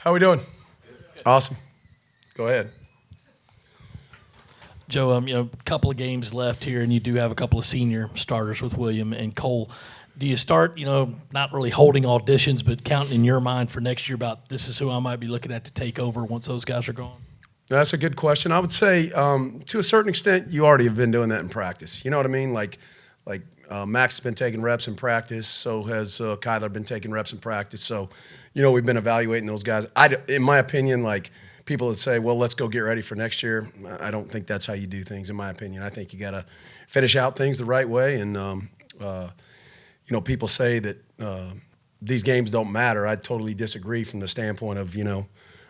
How we doing? Awesome. Go ahead. Joe, a couple of games left here, and you do have a couple of senior starters with William and Cole. Do you start, not really holding auditions, but counting in your mind for next year about this is who I might be looking at to take over once those guys are gone? That's a good question. I would say, to a certain extent, you already have been doing that in practice. You know what I mean? Like Max has been taking reps in practice. So has Kyler been taking reps in practice. So, we've been evaluating those guys. In my opinion, people that say, well, let's go get ready for next year, I don't think that's how you do things, in my opinion. I think you got to finish out things the right way. And, people say that these games don't matter. I totally disagree from the standpoint of,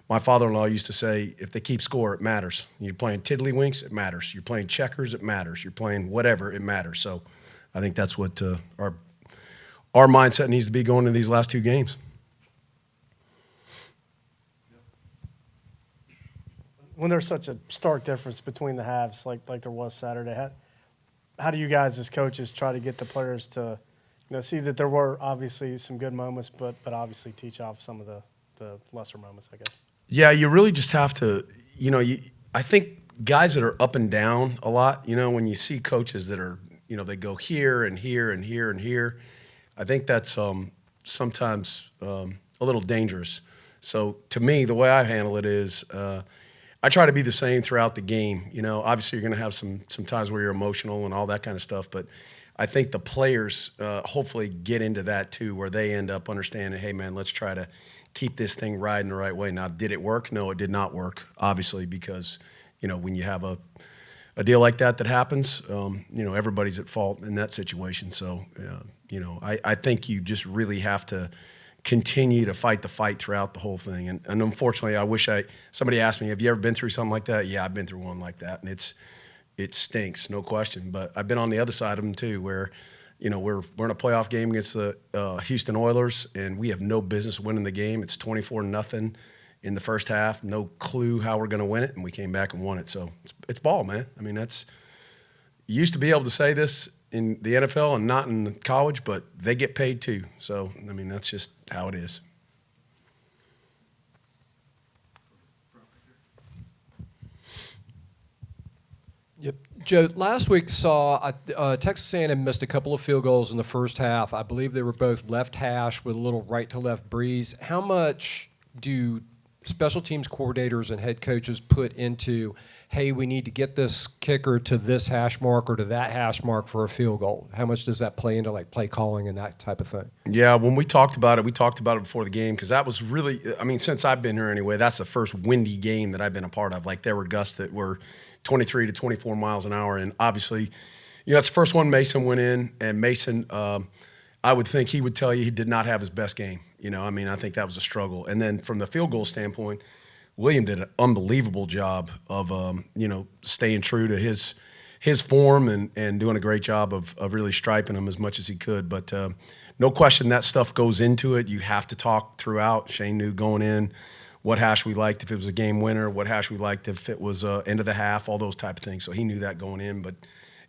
my father-in-law used to say, if they keep score, it matters. You're playing tiddlywinks, it matters. You're playing checkers, it matters. You're playing whatever, it matters. So I think that's what our mindset needs to be going into these last two games. When there's such a stark difference between the halves, like there was Saturday, how do you guys as coaches try to get the players to, see that there were obviously some good moments, but obviously teach off some of the lesser moments, I guess? Yeah, you really just have to, I think guys that are up and down a lot, when you see coaches that are, they go here and here and here and here, I think that's sometimes a little dangerous. So to me, the way I handle it is I try to be the same throughout the game. Obviously you're going to have some times where you're emotional and all that kind of stuff, but I think the players hopefully get into that too, where they end up understanding, hey, man, let's try to keep this thing riding the right way. Now, did it work? No, it did not work, obviously, because, when you have a deal like that happens, everybody's at fault in that situation. So, I think you just really have to continue to fight the fight throughout the whole thing. And unfortunately, I wish somebody asked me, have you ever been through something like that? Yeah, I've been through one like that, and it stinks, no question. But I've been on the other side of them too, where we're in a playoff game against the Houston Oilers, and we have no business winning the game. It's 24-0 in the first half. No clue how we're going to win it, and we came back and won it. So it's ball, man. I mean, you used to be able to say this in the NFL and not in college, but they get paid too. So, I mean, that's just how it is. Yep. Joe, last week saw Texas A&M missed a couple of field goals in the first half. I believe they were both left hash with a little right-to-left breeze. How much do special teams coordinators and head coaches put into, hey, we need to get this kicker to this hash mark or to that hash mark for a field goal? How much does that play into play calling and that type of thing? Yeah, when we talked about it before the game, because that was really, since I've been here anyway, that's the first windy game that I've been a part of. There were gusts that were 23 to 24 miles an hour. And obviously, that's the first one Mason went in. And Mason, I would think he would tell you he did not have his best game. I think that was a struggle. And then from the field goal standpoint, William did an unbelievable job of, staying true to his form and doing a great job of really striping him as much as he could. But no question that stuff goes into it. You have to talk throughout. Shane knew going in what hash we liked if it was a game winner, what hash we liked if it was end of the half, all those type of things. So he knew that going in, but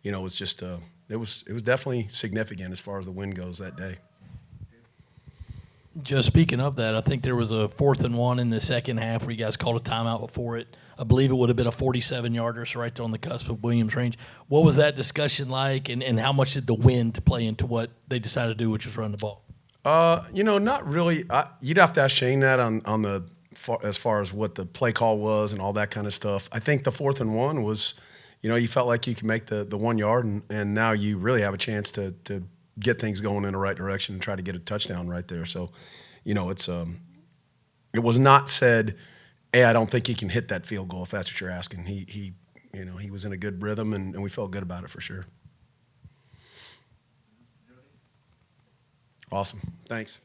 it was just it was definitely significant as far as the win goes that day. Just speaking of that, I think there was a 4th and 1 in the second half where you guys called a timeout before it. I believe it would have been a 47-yarder, so right there on the cusp of Williams' range. What was that discussion like, and how much did the wind play into what they decided to do, which was run the ball? Not really. You'd have to ask Shane that on the as far as what the play call was and all that kind of stuff. I think the 4th and 1 was, you felt like you could make the 1 yard, and now you really have a chance to get things going in the right direction and try to get a touchdown right there. So, it was not said, hey, I don't think he can hit that field goal, if that's what you're asking. He was in a good rhythm, and we felt good about it for sure. Awesome. Thanks.